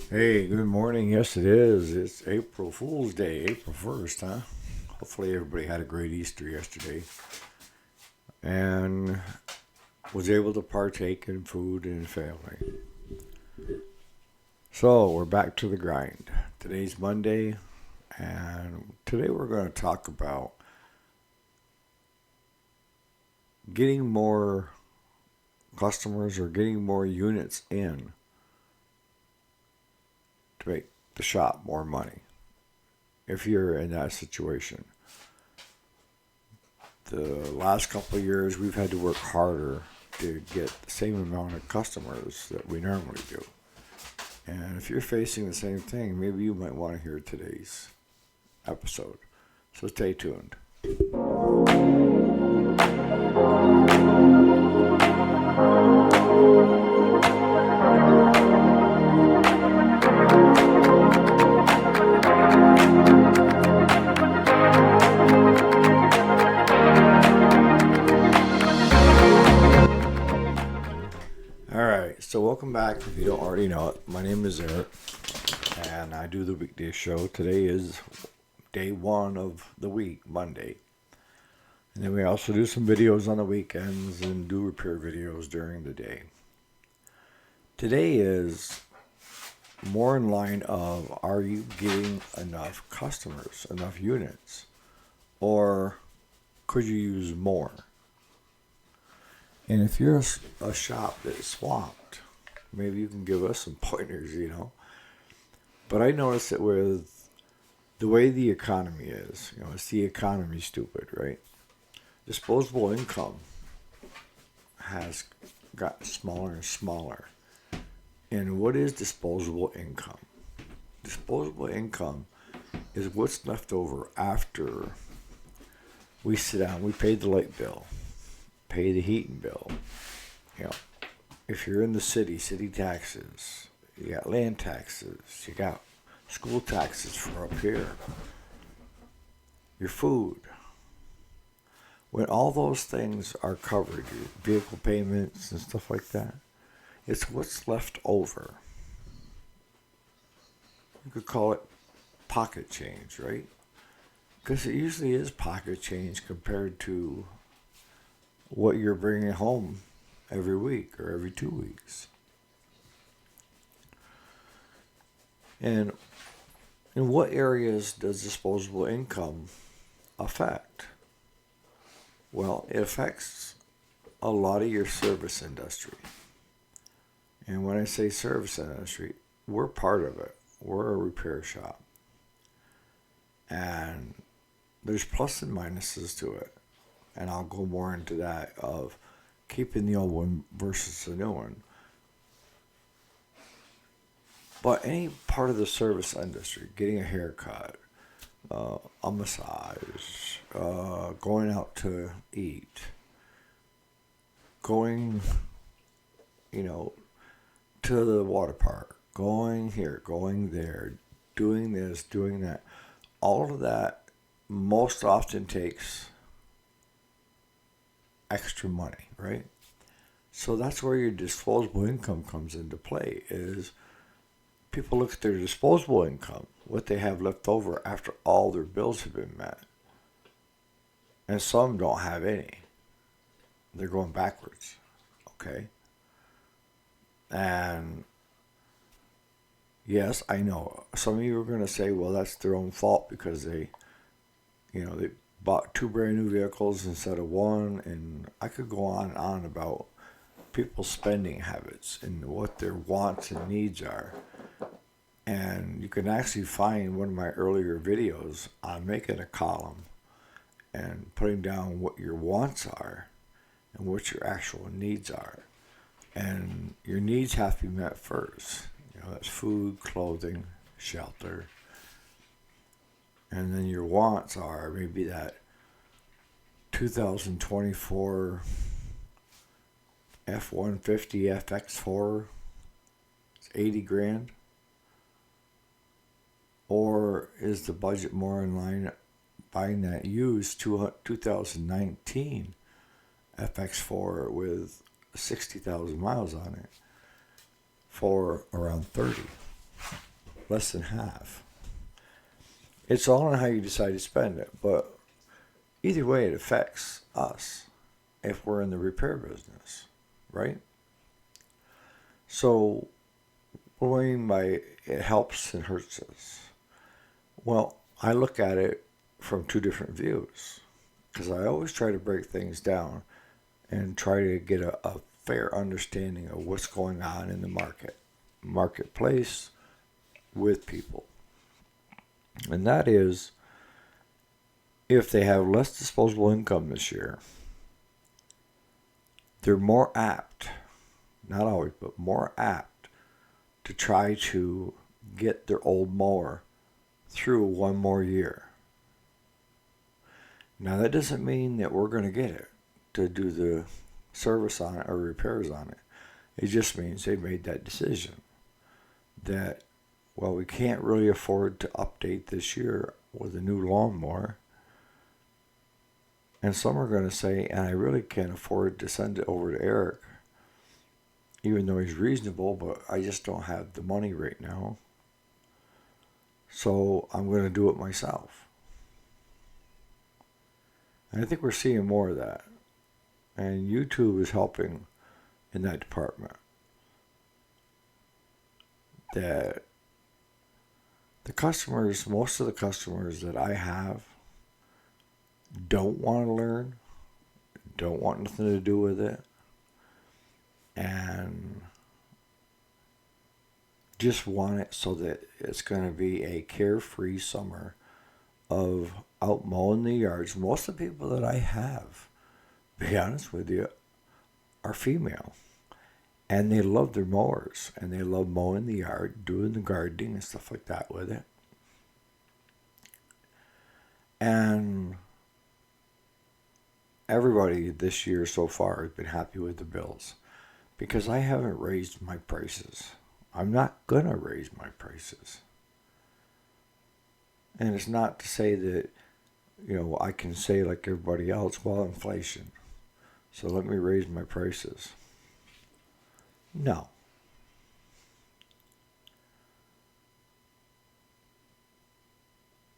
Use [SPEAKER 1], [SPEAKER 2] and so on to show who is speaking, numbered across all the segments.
[SPEAKER 1] Hey, good morning. Yes, it is. It's April Fool's Day, April 1st, huh? Hopefully, everybody had a great Easter yesterday and was able to partake in food and family. So, we're back to the grind. Today's Monday, and today we're going to talk about getting more customers or getting more units in to make the shop more money if you're in that situation. The last couple of years, we've had to work harder to get the same amount of customers that we normally do. And if you're facing the same thing, maybe you might want to hear today's episode. So stay tuned. All right, so welcome back. If you don't already know it, my name is Eric, and I do the weekday show. Today is day one of the week, Monday. And then we also do some videos on the weekends and do repair videos during the day. Today is more in line of, are you getting enough customers, enough units? Or could you use more? And if you're a shop that's swamped, maybe you can give us some pointers. But I noticed that with the way the economy is, it's the economy stupid, right? Disposable income has gotten smaller and smaller. And what is disposable income? Disposable income is what's left over after we sit down, we paid the light bill, pay the heating bill. If you're in the city taxes, you got land taxes, you got school taxes for up here, your food. When all those things are covered, your vehicle payments and stuff like that, it's what's left over. You could call it pocket change, right? Because it usually is pocket change compared to what you're bringing home every week or every 2 weeks. And in what areas does disposable income affect? Well, it affects a lot of your service industry. And when I say service industry, we're part of it. We're a repair shop. And there's plus and minuses to it. And I'll go more into that of keeping the old one versus the new one. But any part of the service industry, getting a haircut, a massage, going out to eat, going, to the water park, going here, going there, doing this, doing that. All of that most often takes extra money, right? So that's where your disposable income comes into play, is people look at their disposable income, what they have left over after all their bills have been met. And some don't have any. They're going backwards, okay? And yes, I know some of you are going to say, well, that's their own fault because they bought 2 brand new vehicles instead of one. And I could go on and on about people's spending habits and what their wants and needs are. And you can actually find one of my earlier videos on making a column and putting down what your wants are and what your actual needs are. And your needs have to be met first. That's food, clothing, shelter. And then your wants are maybe that 2024 F-150 FX4, it's 80 grand. Or is the budget more in line buying that used 2019 FX4 with 60,000 miles on it for around 30? less than half. It's all on how you decide to spend it, but either way, it affects us if we're in the repair business, right? So, what do I mean by it helps and hurts us? Well, I look at it from two different views because I always try to break things down and try to get a fair understanding of what's going on in the marketplace with people. And that is, if they have less disposable income this year, they're more apt, not always, but more apt to try to get their old mower through one more year. Now, that doesn't mean that we're going to get it to do the service on it or repairs on it. It just means they made that decision that, well, we can't really afford to update this year with a new lawnmower. And some are going to say, and I really can't afford to send it over to Eric, even though he's reasonable, but I just don't have the money right now. So I'm going to do it myself. And I think we're seeing more of that. And YouTube is helping in that department. That the customers, most of the customers that I have, don't want to learn, don't want nothing to do with it, and just want it so that it's going to be a carefree summer of out mowing the yards. Most of the people that I have, to be honest with you, are female. And they love their mowers. And they love mowing the yard, doing the gardening and stuff like that with it. And everybody this year so far has been happy with the bills. Because I haven't raised my prices. I'm not going to raise my prices. And it's not to say that, I can say like everybody else, well, inflation, so let me raise my prices. No.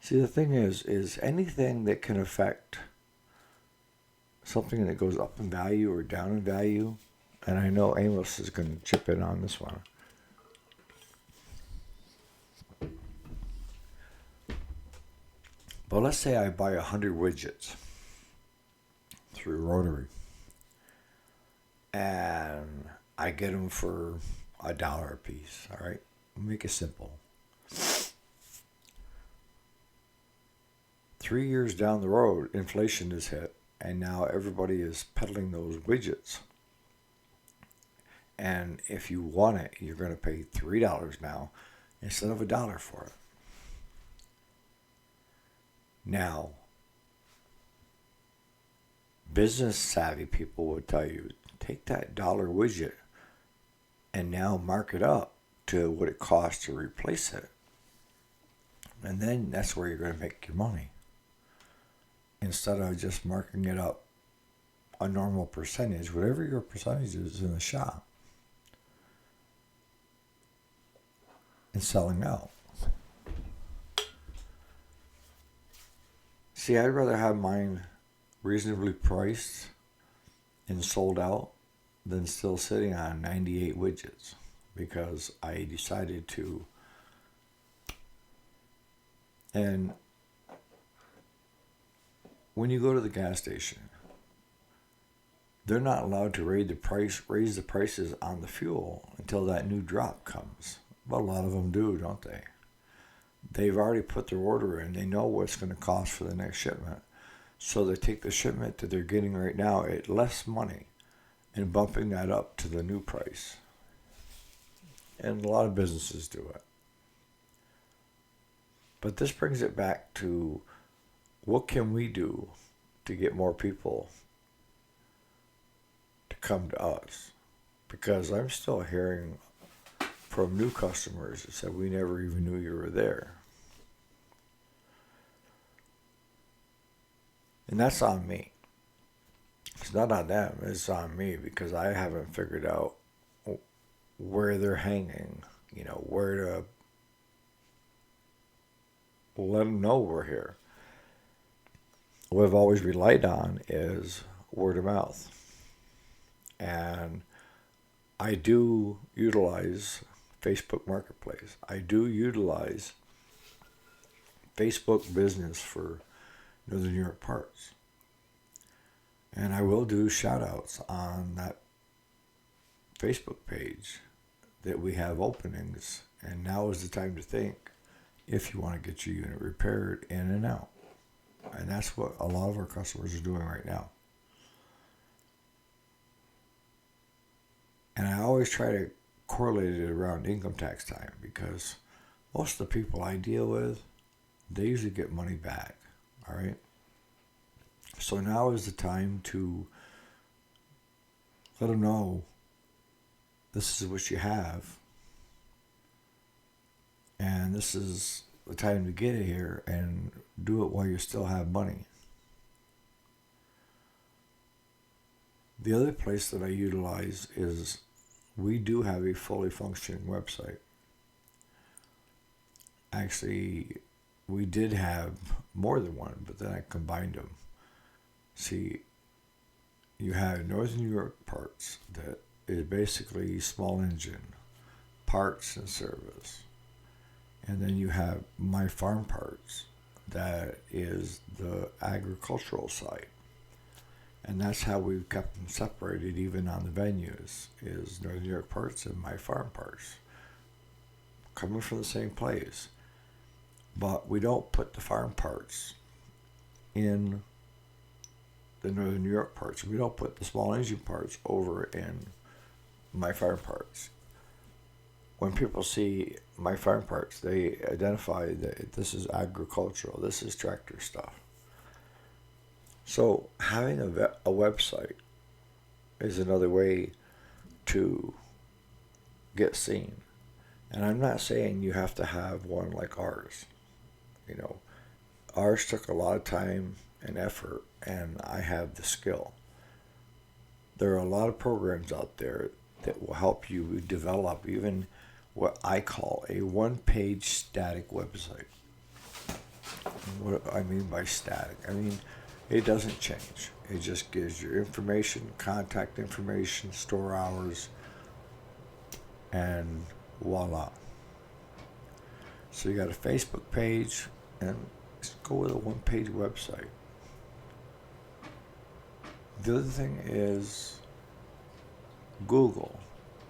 [SPEAKER 1] See, the thing is anything that can affect something that goes up in value or down in value, and I know Amos is going to chip in on this one. But let's say I buy 100 widgets through Rotary, and I get them for $1 a piece. All right, make it simple. 3 years down the road, inflation is hit, and now everybody is peddling those widgets. And if you want it, you're going to pay $3 now instead of $1 for it. Now, business savvy people would tell you, take that $1 widget and now mark it up to what it costs to replace it. And then that's where you're going to make your money. Instead of just marking it up a normal percentage, whatever your percentage is in the shop, and selling out. See, I'd rather have mine reasonably priced and sold out than still sitting on 98 widgets, because I decided to. And when you go to the gas station, they're not allowed to raise the prices on the fuel until that new drop comes. But a lot of them do, don't they? They've already put their order in. They know what it's going to cost for the next shipment. So they take the shipment that they're getting right now at less money and bumping that up to the new price. And a lot of businesses do it. But this brings it back to, what can we do to get more people to come to us? Because I'm still hearing from new customers that said, we never even knew you were there. And that's on me. It's not on them, it's on me, because I haven't figured out where they're hanging, where to let them know we're here. What I've always relied on is word of mouth. And I do utilize Facebook Marketplace. I do utilize Facebook Business for Northern New York parts. And I will do shout outs on that Facebook page that we have openings. And now is the time to think if you want to get your unit repaired in and out. And that's what a lot of our customers are doing right now. And I always try to correlate it around income tax time because most of the people I deal with, they usually get money back. All right. So now is the time to let them know this is what you have. And this is the time to get it here and do it while you still have money. The other place that I utilize is we do have a fully functioning website. Actually, we did have more than one, but then I combined them. See, you have Northern New York Parts that is basically small engine, parts and service. And then you have My Farm Parts, that is the agricultural side. And that's how we've kept them separated even on the venues, is Northern New York Parts and My Farm Parts. Coming from the same place. But we don't put the farm parts in the Northern New York Parts. We don't put the small engine parts over in My Farm Parts. When people see My Farm Parts, they identify that this is agricultural, this is tractor stuff. So having a website is another way to get seen. And I'm not saying you have to have one like ours. You know, ours took a lot of time and effort, and I have the skill. There are a lot of programs out there that will help you develop even what I call a one-page static website. What I mean by static, I mean it doesn't change. It just gives your information, contact information, store hours, and voila. So you got a Facebook page, and just go with a one-page website. The other thing is Google.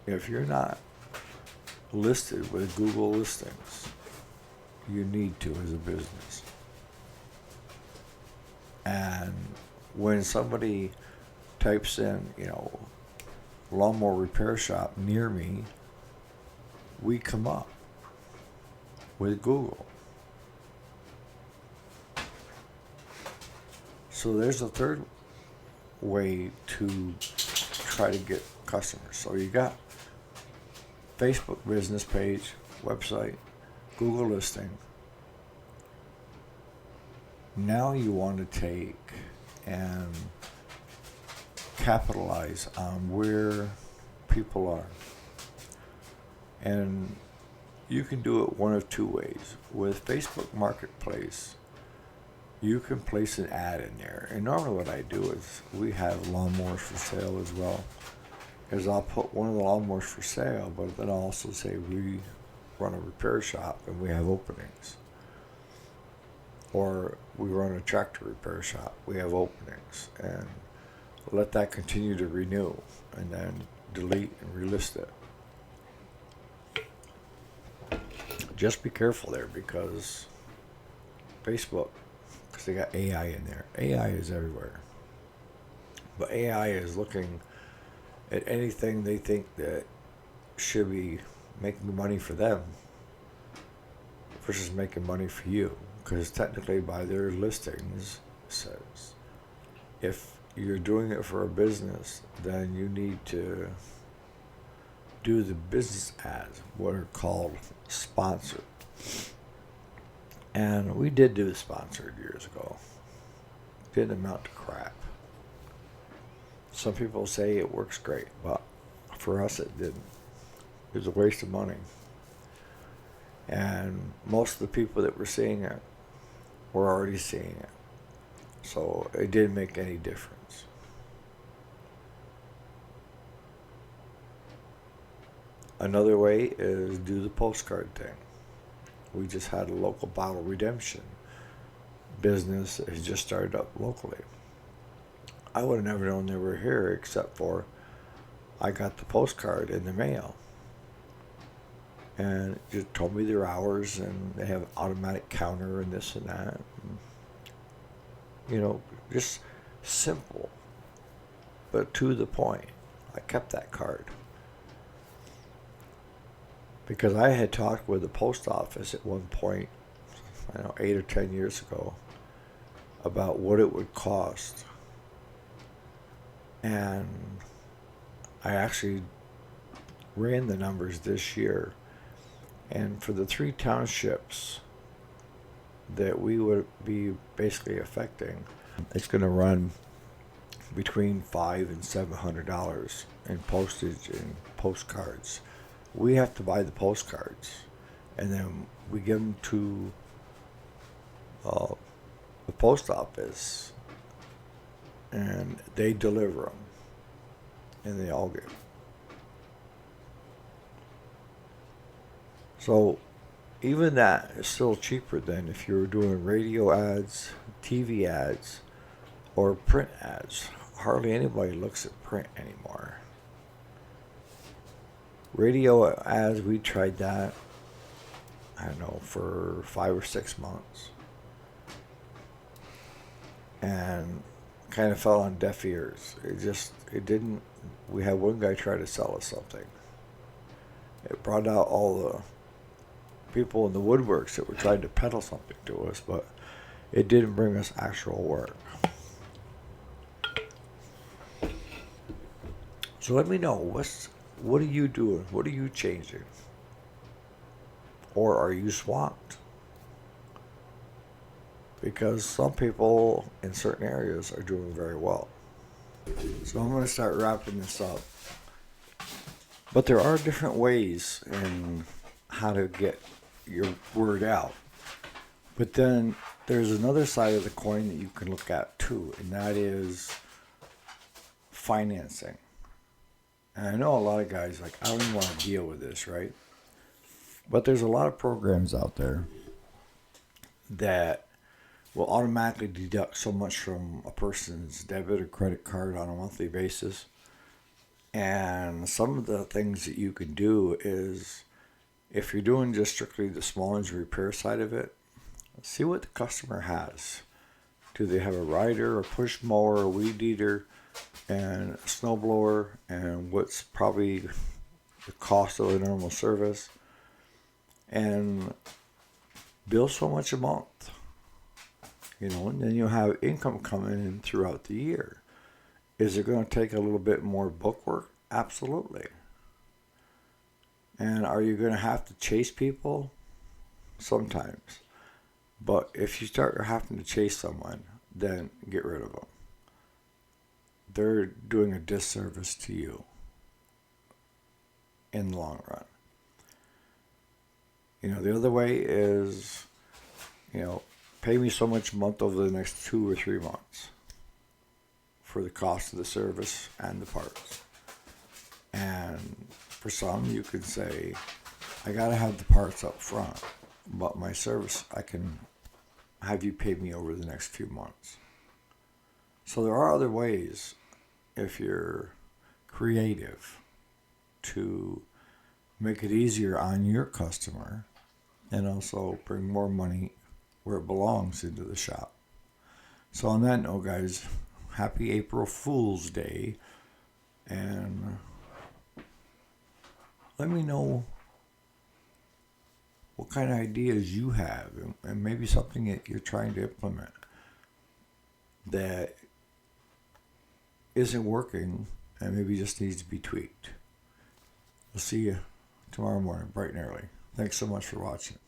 [SPEAKER 1] If you're not listed with Google listings, you need to as a business. And when somebody types in, lawnmower repair shop near me, we come up with Google. So there's a third way to try to get customers. So you got Facebook business page, website, Google listing. Now you want to take and capitalize on where people are. And you can do it one of two ways. With Facebook Marketplace, you can place an ad in there. And normally what I do is we have lawnmowers for sale as well. Is I'll put one of the lawnmowers for sale, but then I'll also say we run a repair shop and we have openings. Or we run a tractor repair shop, we have openings. And let that continue to renew and then delete and relist it. Just be careful there because Facebook, because they got AI in there. AI is everywhere. But AI is looking at anything they think that should be making money for them versus making money for you. Because technically by their listings says if you're doing it for a business, then you need to do the business ads, what are called sponsored. And we did do sponsored years ago. Didn't amount to crap. Some people say it works great, but for us it didn't. It was a waste of money. And most of the people that were seeing it We're already seeing it. So it didn't make any difference. Another way is do the postcard thing. We just had a local bottle redemption business that has just started up locally. I would have never known they were here except for I got the postcard in the mail. And it just told me their hours, and they have an automatic counter and this and that. And, just simple, but to the point. I kept that card. Because I had talked with the post office at one point, 8 or 10 years ago, about what it would cost. And I actually ran the numbers this year. And for the 3 townships that we would be basically affecting, it's going to run between $500 and $700 in postage and postcards. We have to buy the postcards, and then we give them to the post office, and they deliver them, and they all get. So even that is still cheaper than if you were doing radio ads, TV ads, or print ads. Hardly anybody looks at print anymore. Radio ads, we tried that, for 5 or 6 months. And kind of fell on deaf ears. It didn't, we had one guy try to sell us something. It brought out all the people in the woodworks that were trying to peddle something to us, but it didn't bring us actual work. So let me know, what are you doing? What are you changing? Or are you swamped? Because some people in certain areas are doing very well. So I'm going to start wrapping this up. But there are different ways in how to get your word out. But then there's another side of the coin that you can look at too, and that is financing. And I know a lot of guys I don't even want to deal with this, right? But there's a lot of programs out there that will automatically deduct so much from a person's debit or credit card on a monthly basis. And some of the things that you can do is, if you're doing just strictly the small engine repair side of it, see what the customer has. Do they have a rider, a push mower, a weed eater, and a snowblower, and what's probably the cost of a normal service? And bill so much a month. And then you'll have income coming in throughout the year. Is it going to take a little bit more book work? Absolutely. And are you going to have to chase people? Sometimes. But if you start having to chase someone, then get rid of them. They're doing a disservice to you in the long run. The other way is, pay me so much a month over the next 2 or 3 months for the cost of the service and the parts. And for some, you could say, I got to have the parts up front, but my service, I can have you pay me over the next few months. So there are other ways, if you're creative, to make it easier on your customer and also bring more money where it belongs into the shop. So on that note, guys, happy April Fool's Day, and let me know what kind of ideas you have, and maybe something that you're trying to implement that isn't working and maybe just needs to be tweaked. We'll see you tomorrow morning, bright and early. Thanks so much for watching.